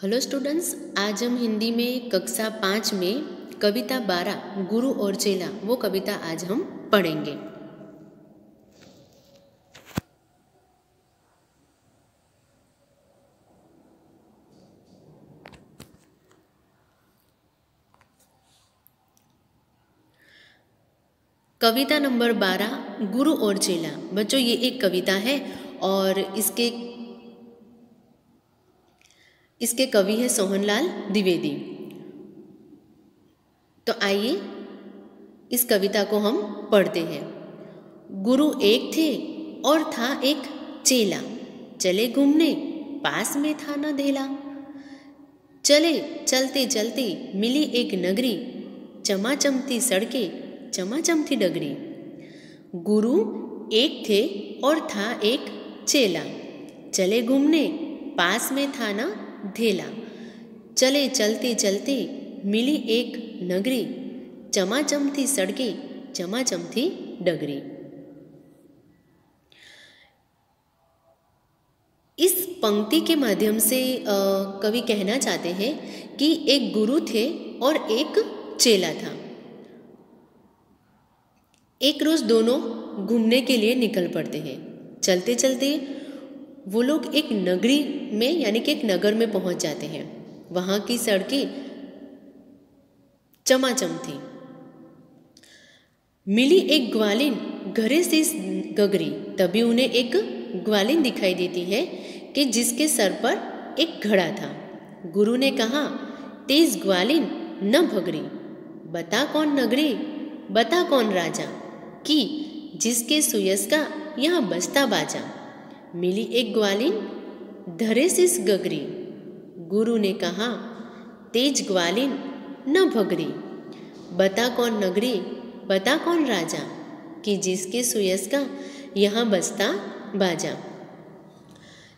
Hello students, आज हम हिंदी में कक्षा 5 में कविता 12 गुरु और चेला वो कविता आज हम पढ़ेंगे। कविता नंबर 12 गुरु और चेला। बच्चों, ये एक कविता है और इसके कवि है सोहनलाल द्विवेदी। तो आइए इस कविता को हम पढ़ते हैं। गुरु एक थे और था एक चेला, चले घूमने पास में था न धेला। चले चलते चलते मिली एक नगरी, चमाचमती सड़कें चमाचमती डगरी। गुरु एक थे और था एक चेला, चले घूमने पास में था न धेला। चले चलते चलते मिली एक नगरी, चमाचमती सड़कें चमाचमती डगरी। इस पंक्ति के माध्यम से कवि कहना चाहते हैं कि एक गुरु थे और एक चेला था। एक रोज दोनों घूमने के लिए निकल पड़ते हैं। चलते चलते वो लोग एक नगरी में यानी कि एक नगर में पहुंच जाते हैं। वहां की सड़कें चमाचम थी। मिली एक ग्वालिन घरे से गगरी। तभी उन्हें एक ग्वालिन दिखाई देती है कि जिसके सर पर एक घड़ा था। गुरु ने कहा, तेज ग्वालिन न भगरी, बता कौन नगरी बता कौन राजा, कि जिसके सुयस का यहाँ बजता बाजा। मिली एक ग्वालिन धरे सिस गगरी। गुरु ने कहा, तेज ग्वालिन न भगरी, बता कौन नगरी बता कौन राजा, कि जिसके सुयस का यहाँ बजता बाजा।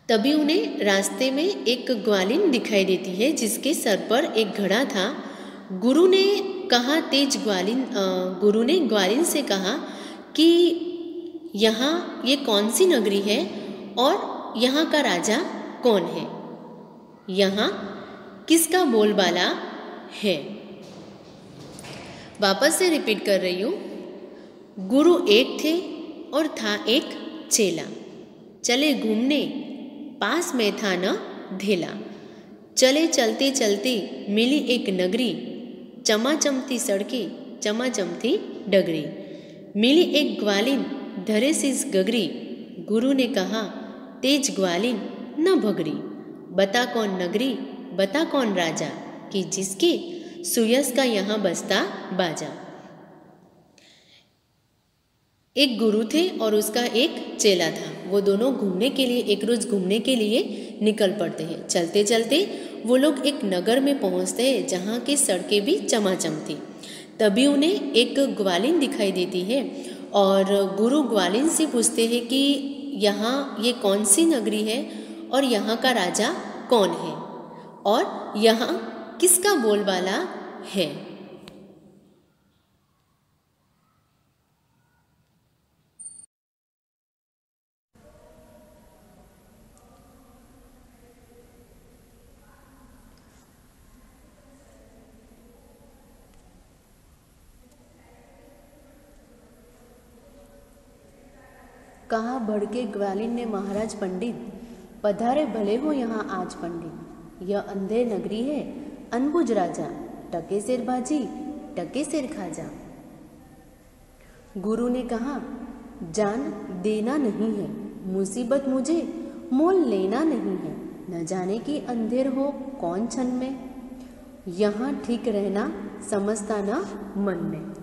तभी उन्हें रास्ते में एक ग्वालिन दिखाई देती है जिसके सर पर एक घड़ा था। गुरु ने कहा, गुरु ने ग्वालिन से कहा कि यहाँ ये कौन सी नगरी है और यहाँ का राजा कौन है, यहाँ किसका बोलबाला है। वापस से रिपीट कर रही हूँ। गुरु एक थे और था एक चेला, चले घूमने पास में था न धेला। चले चलते चलते मिली एक नगरी, चमाचमती सड़कें चमाचमती डगरी। मिली एक ग्वालिन धरे सिस गगरी। गुरु ने कहा, तेज ग्वालिन न भगरी, बता कौन नगरी बता कौन राजा, कि जिसके सुयस का यहाँ बजता बाजा। एक गुरु थे और उसका एक चेला था। वो दोनों एक रोज घूमने के लिए निकल पड़ते हैं। चलते चलते वो लोग एक नगर में पहुंचते हैं जहाँ की सड़कें भी चमाचम थी। तभी उन्हें एक ग्वालिन दिखाई देती है और गुरु ग्वालिन से पूछते हैं कि यहाँ ये कौन सी नगरी है और यहाँ का राजा कौन है और यहाँ किसका बोलबाला है। कहा भड़के ग्वालिन ने महाराज पंडित, पधारे भले हो यहाँ आज पंडित। यह अंधेर नगरी है अनबुझ राजा, टके सिर बाजी टके सिर खाजा। गुरु ने कहा, जान देना नहीं है, मुसीबत मुझे मोल लेना नहीं है। न जाने की अंधेर हो कौन क्षण में, यहाँ ठीक रहना समझता न मन में।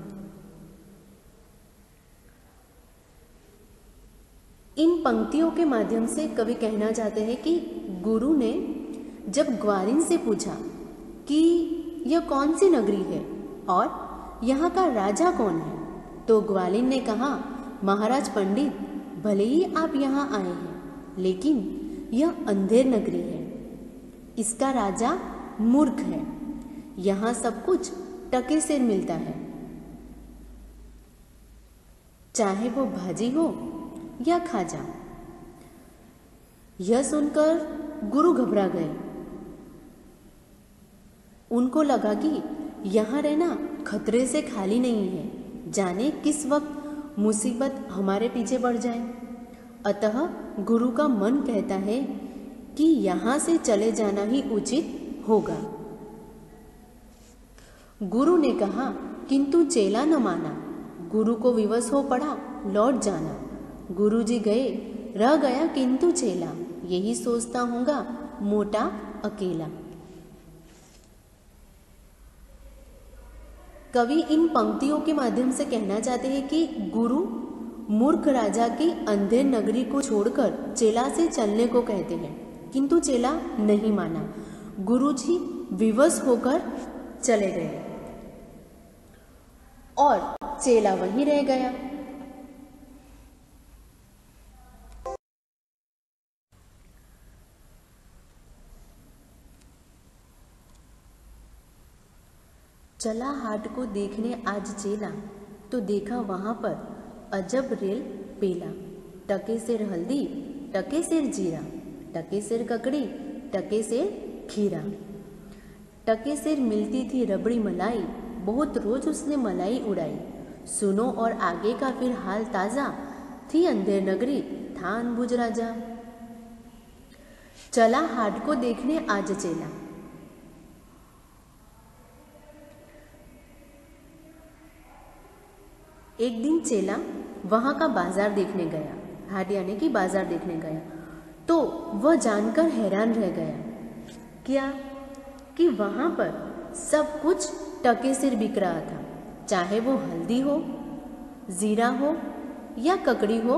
इन पंक्तियों के माध्यम से कवि कहना चाहते हैं कि गुरु ने जब ग्वालिन से पूछा कि यह कौन सी नगरी है और यहाँ का राजा कौन है, तो ग्वालिन ने कहा, महाराज पंडित, भले ही आप यहाँ आए हैं, लेकिन यह अंधेर नगरी है। इसका राजा मूर्ख है। यहाँ सब कुछ टके से मिलता है, चाहे वो भाजी हो या खाजा। यह सुनकर गुरु घबरा गए। उनको लगा कि यहाँ रहना खतरे से खाली नहीं है, जाने किस वक्त मुसीबत हमारे पीछे पड़ जाए। अतः गुरु का मन कहता है कि यहाँ से चले जाना ही उचित होगा। गुरु ने कहा, किंतु चेला न माना। गुरु को विवश हो पड़ा लौट जाना। गुरुजी गए, रह गया किंतु चेला, यही सोचता होगा मोटा अकेला। कवि इन पंक्तियों के माध्यम से कहना चाहते हैं कि गुरु मूर्ख राजा की अंधेर नगरी को छोड़कर चेला से चलने को कहते हैं, किंतु चेला नहीं माना। गुरुजी विवश होकर चले गए और चेला वहीं रह गया। चला हाट को देखने आज चेला, तो देखा वहां पर अजब रेल पेला। टके सिर हल्दी, टके सिर जीरा, टके सिर ककड़ी, टके सिर खीरा। टके सिर मिलती थी रबड़ी मलाई, बहुत रोज उसने मलाई उड़ाई। सुनो और आगे का फिर हाल ताजा, थी अंधेर नगरी, था अनबुझ राजा। चला हाट को देखने आज चेला। एक दिन चेला वहाँ का बाजार देखने गया, हाट यानी कि बाजार देखने गया, तो वह जानकर हैरान रह गया। क्या कि वहाँ पर सब कुछ टके सिर बिक रहा था, चाहे वो हल्दी हो, जीरा हो या ककड़ी हो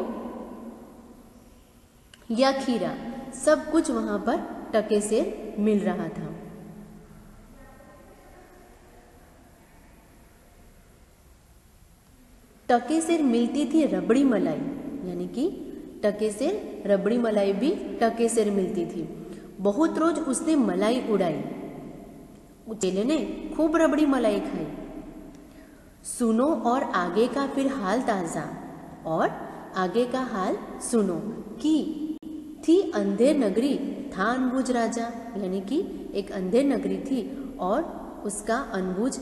या खीरा, सब कुछ वहाँ पर टके सिर मिल रहा था। टके सिर मिलती थी रबड़ी मलाई, यानी कि टके सिर रबड़ी मलाई भी टके सिर मिलती थी। बहुत रोज उसने मलाई उड़ाई। चेले ने खूब रबड़ी मलाई खाई। सुनो और आगे का फिर हाल ताजा, और आगे का हाल सुनो कि थी अंधेर नगरी, था अनबुझ राजा, यानी कि एक अंधेर नगरी थी और उसका अनबुझ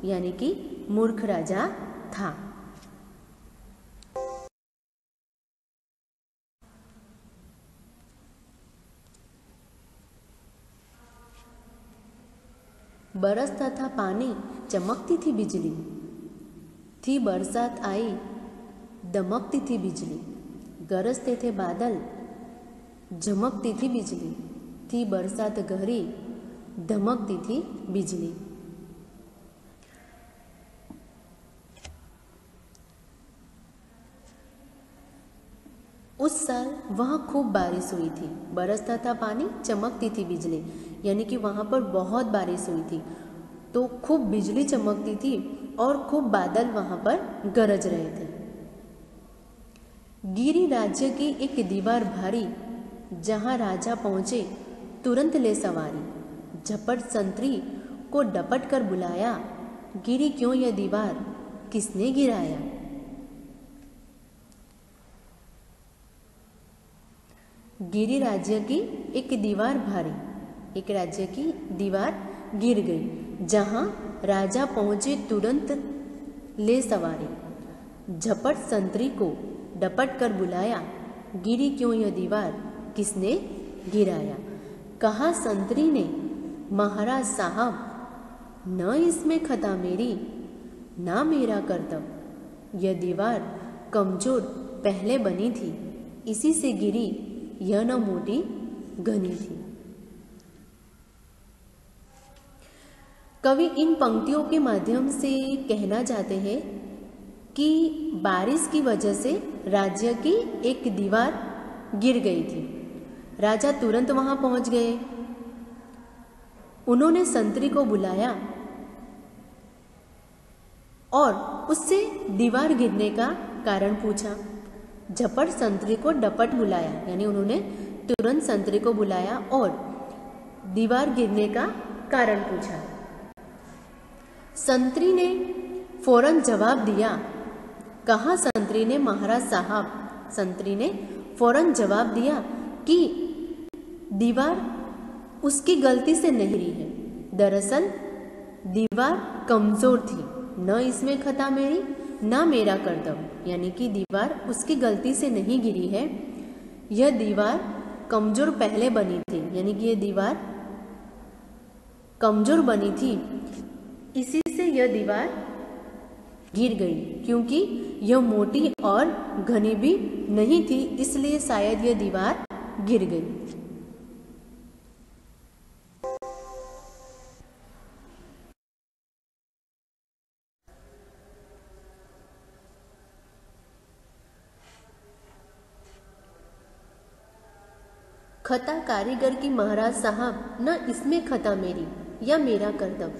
यानी कि मूर्ख राजा था। बरसता था पानी, चमकती थी बिजली, थी बरसात आई, दमकती थी बिजली। गरजते थे बादल, झमकती थी बिजली, थी बरसात गहरी, धमकती थी बिजली। उस साल वहाँ खूब बारिश हुई थी। बरसता था पानी, चमकती थी बिजली, यानी कि वहाँ पर बहुत बारिश हुई थी, तो खूब बिजली चमकती थी और खूब बादल वहाँ पर गरज रहे थे। गिरी राज्य की एक दीवार भारी, जहाँ राजा पहुँचे तुरंत ले सवारी। झपट संतरी को डपट कर बुलाया, गिरी क्यों यह दीवार, किसने गिराया। गिरी राज्य की एक दीवार भारी, एक राज्य की दीवार गिर गई, जहाँ राजा पहुँचे तुरंत ले सवारी। झपट संतरी को डपट कर बुलाया, गिरी क्यों यह दीवार, किसने गिराया। कहा संतरी ने, महाराज साहब, न इसमें खता मेरी, ना मेरा कर्तव्य। यह दीवार कमजोर पहले बनी थी, इसी से गिरी, यह न मोटी घनी थी। कवि इन पंक्तियों के माध्यम से कहना चाहते हैं कि बारिश की वजह से राज्य की एक दीवार गिर गई थी। राजा तुरंत वहां पहुंच गए। उन्होंने संतरी को बुलाया और उससे दीवार गिरने का कारण पूछा। झपट संतरी को डपट बुलाया, यानी उन्होंने तुरंत संतरी को बुलाया और दीवार गिरने का कारण पूछा। संतरी ने फौरन जवाब दिया। कहा संतरी ने, महाराज साहब, संतरी ने फौरन जवाब दिया कि दीवार उसकी गलती से नहीं गिरी है। दरअसल दीवार कमज़ोर थी, न इसमें खता मेरी न मेरा करतब, यानी कि दीवार उसकी गलती से नहीं गिरी है। यह दीवार कमज़ोर पहले बनी थी, यानी कि यह दीवार कमज़ोर बनी थी, इसी से यह दीवार गिर गई, क्योंकि यह मोटी और घनी भी नहीं थी, इसलिए शायद यह दीवार गिर गई। खता कारीगर की महाराज साहब, न इसमें खता मेरी या मेरा करतब।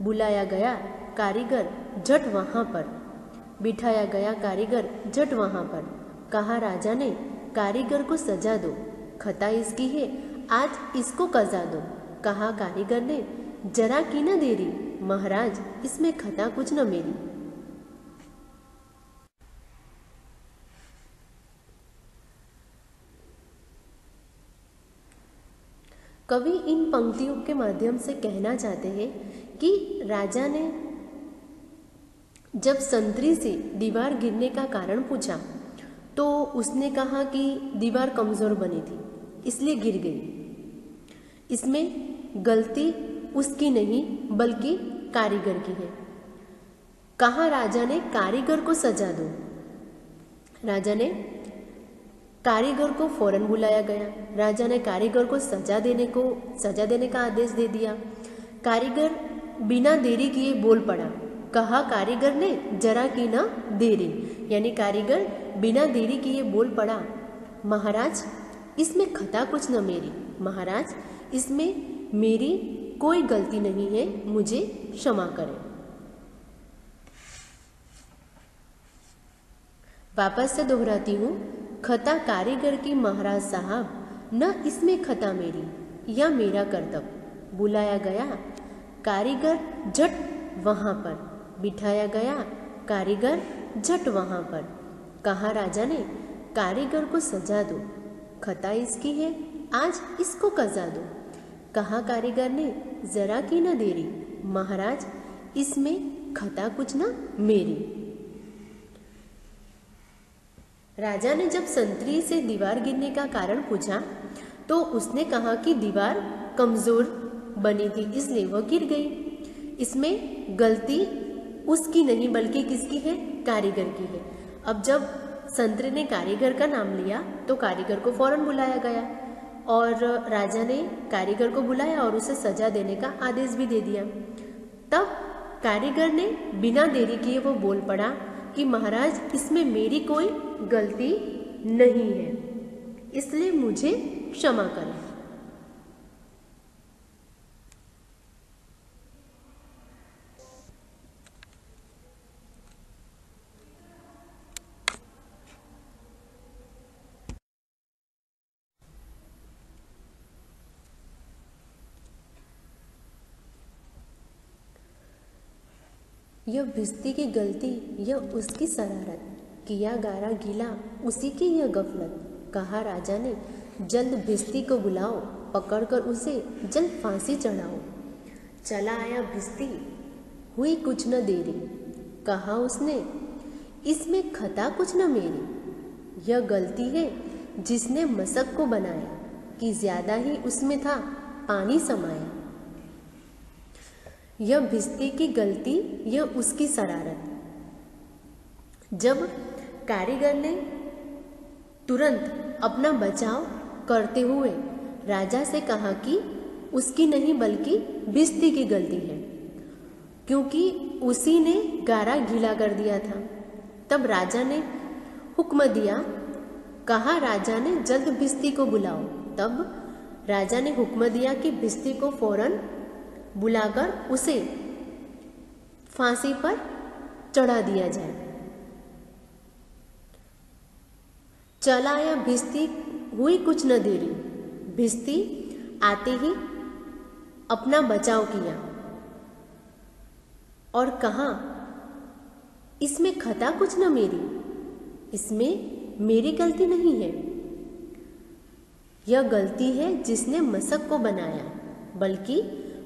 बुलाया गया कारीगर झट वहाँ पर, बिठाया गया कारीगर झट वहाँ पर। कहा राजा ने कारीगर को सजा दो, खता इसकी है आज इसको कजा दो। कहा कारीगर ने जरा की न देरी, महाराज इसमें खता कुछ न मेरी। कवि इन पंक्तियों के माध्यम से कहना चाहते हैं कि राजा ने जब संतरी से दीवार गिरने का कारण पूछा तो उसने कहा कि दीवार कमज़ोर बनी थी इसलिए गिर गई। इसमें गलती उसकी नहीं बल्कि कारीगर की है। कहा राजा ने कारीगर को सजा दो। राजा ने कारीगर को फौरन बुलाया गया। राजा ने कारीगर को सजा देने का आदेश दे दिया। कारीगर बिना देरी किए बोल पड़ा। कहा कारीगर ने जरा की न देरी, यानी कारीगर बिना देरी किए बोल पड़ा, महाराज इसमें खता कुछ न मेरी, महाराज इसमें मेरी कोई गलती नहीं है, मुझे क्षमा करें। वापस से दोहराती हूँ, खता कारीगर की महाराज साहब, न इसमें खता मेरी या मेरा करतब। बुलाया गया कारीगर झट वहाँ पर, बिठाया गया कारीगर झट वहाँ पर। कहा राजा ने कारीगर को सजा दो, खता इसकी है आज इसको कजा दो। कहा कारीगर ने जरा की न देरी, महाराज इसमें खता कुछ न मेरी। राजा ने जब संतरी से दीवार गिरने का कारण पूछा तो उसने कहा कि दीवार कमज़ोर बनी थी इसलिए वह गिर गई। इसमें गलती उसकी नहीं बल्कि किसकी है, कारीगर की है। अब जब संतरी ने कारीगर का नाम लिया तो कारीगर को फौरन बुलाया गया और राजा ने कारीगर को बुलाया और उसे सजा देने का आदेश भी दे दिया। तब कारीगर ने बिना देरी किए वो बोल पड़ा कि महाराज इसमें मेरी कोई गलती नहीं है, इसलिए मुझे क्षमा करें। यह भिस्ती की गलती, यह उसकी शरारत, किया गारा गीला उसी की यह गफलत। कहा राजा ने जल्द भिस्ती को बुलाओ, पकड़कर उसे जल्द फांसी चढ़ाओ। चला आया भिस्ती, हुई कुछ न देरी। कहा उसने इसमें खता कुछ न मेरी, यह गलती है जिसने मशक को बनाया, कि ज़्यादा ही उसमें था पानी समाया। यह भिस्ती की गलती, यह उसकी शरारत। जब कारीगर ने तुरंत अपना बचाव करते हुए राजा से कहा कि उसकी नहीं बल्कि भिस्ती की गलती है, क्योंकि उसी ने गारा गीला कर दिया था। तब राजा ने हुक्म दिया, कहा राजा ने जल्द भिस्ती को बुलाओ। तब राजा ने हुक्म दिया कि भिस्ती को फौरन बुलाकर उसे फांसी पर चढ़ा दिया जाए। चला आया भिस्ती, हुई कुछ न देरी। भिस्ती आते ही अपना बचाव किया और कहा इसमें खता कुछ न मेरी, इसमें मेरी गलती नहीं है, यह गलती है जिसने मशक को बनाया, बल्कि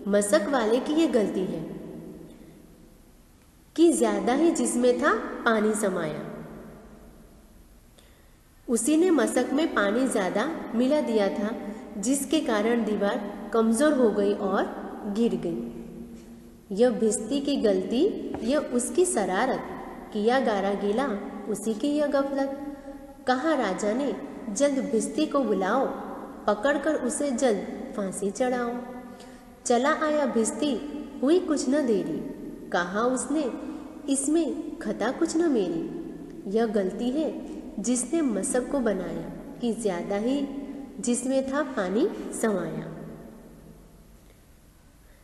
मशक वाले की यह गलती है। कि ज्यादा ही जिसमें था पानी समाया। उसी ने मशक में पानी ज्यादा मिला दिया था, जिसके कारण दीवार कमजोर हो गई और गिर गई। यह भिस्ती की गलती, यह उसकी शरारत, किया गारा गीला उसी की यह गफलत। कहा राजा ने, जल्द भिस्ती को बुलाओ, पकड़कर उसे जल्द फांसी चढ़ाओ। चला आया भिस्ती, हुई कुछ न देरी, कहा उसने, इसमें खता कुछ न मेरी। यह गलती है जिसने मशक को बनाया, कि ज्यादा ही जिसमें था पानी समाया।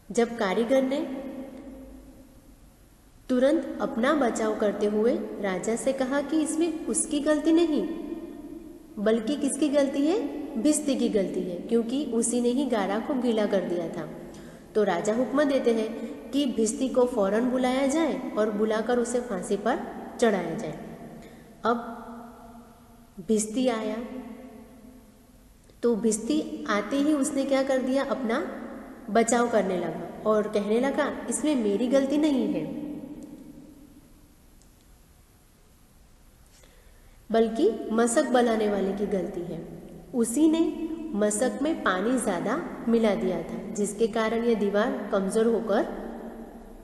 जब कारीगर ने तुरंत अपना बचाव करते हुए राजा से कहा कि इसमें उसकी गलती नहीं, बल्कि किसकी गलती है? भिस्ती की गलती है, क्योंकि उसी ने ही गारा को गीला कर दिया था। तो राजा हुक्म देते हैं कि भिस्ती को फौरन बुलाया जाए और बुलाकर उसे फांसी पर चढ़ाया जाए। अब भिस्ती आया, तो भिस्ती आते ही उसने क्या कर दिया? अपना बचाव करने लगा और कहने लगा, इसमें मेरी गलती नहीं है, बल्कि मशक बनाने वाले की गलती है। उसी ने मशक में पानी ज्यादा मिला दिया था, जिसके कारण यह दीवार कमजोर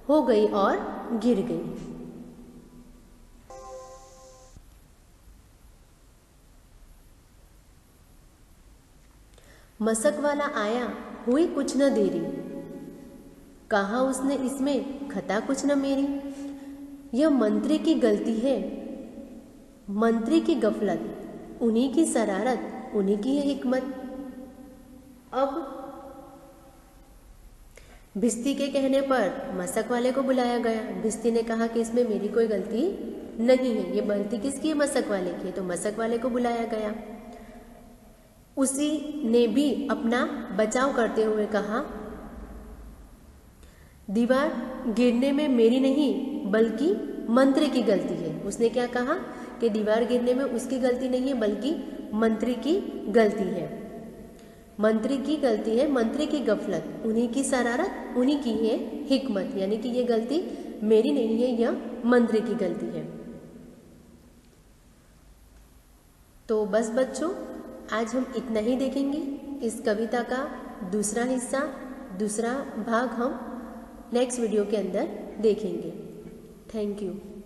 हो गई और गिर गई। मशक वाला आया, हुई कुछ न देरी, कहा उसने, इसमें खता कुछ न मेरी। यह मंत्री की गलती है, मंत्री की गफलत, उन्हीं की शरारत, उन्हीं की है हिकमत। अब भिस्ती के कहने पर मशक वाले को बुलाया गया। भिस्ती ने कहा कि इसमें मेरी कोई गलती नहीं है, ये गलती किसकी है? मशक वाले की है। तो मशक वाले को बुलाया गया। उसी ने भी अपना बचाव करते हुए कहा, दीवार गिरने में मेरी नहीं, बल्कि मंत्री की गलती है। उसने क्या कहा कि दीवार गिरने में उसकी गलती नहीं है, बल्कि मंत्री की गलती है। मंत्री की गलती है, मंत्री की गफलत, उन्हीं की शरारत, उन्हीं की है हिकमत, यानी कि ये गलती मेरी नहीं है, यह मंत्री की गलती है। तो बस बच्चों, आज हम इतना ही देखेंगे। इस कविता का दूसरा हिस्सा, दूसरा भाग हम नेक्स्ट वीडियो के अंदर देखेंगे। Thank you.